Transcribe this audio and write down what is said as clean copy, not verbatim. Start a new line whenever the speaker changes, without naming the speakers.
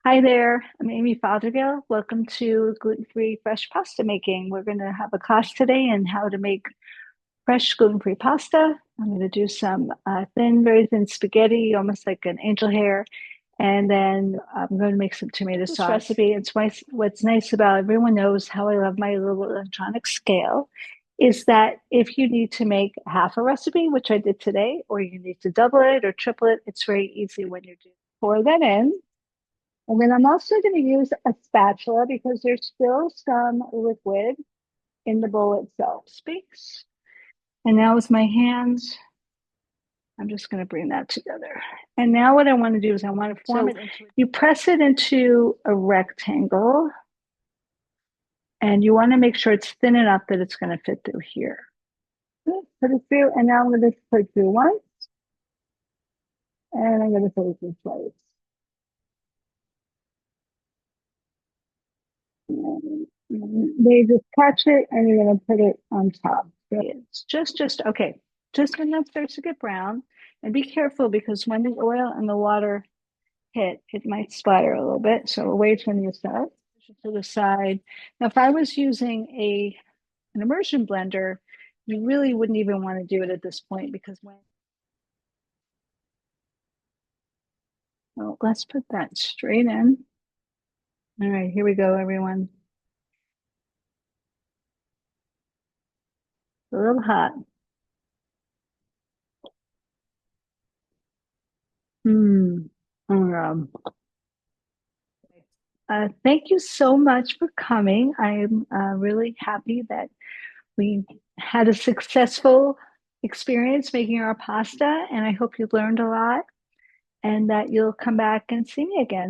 Hi there, I'm Amy Fothergill. Welcome to gluten-free fresh pasta making. We're going to have a class today on how to make fresh gluten-free pasta. I'm going to do some very thin spaghetti, almost like an angel hair, and then I'm going to make some tomato sauce. This recipe, what's nice about everyone knows how I love my little electronic scale, is that if you need to make half a recipe, which I did today, or you need to double it or triple it, it's very easy when you're doing. Pour that in. And then I'm also going to use a spatula because there's still some liquid in the bowl itself. Speaks. And now with my hands, I'm just going to bring that together. And now what I want to do is I want to form it into, you press it into a rectangle and you want to make sure it's thin enough that it's going to fit through here. Put it through, and now I'm going to put it through once, and I'm going to put it through twice. They just catch it and you're going to put it on top. So it's just okay, just enough there to get brown. And be careful because when the oil and the water hit, it might splatter a little bit. So away from yourself to the side. Now, if I was using an immersion blender, you really wouldn't even want to do it at this point because well, let's put that straight in. All right, here we go, everyone. A little hot. Hmm. Thank you so much for coming. I'm really happy that we had a successful experience making our pasta, and I hope you learned a lot and that you'll come back and see me again.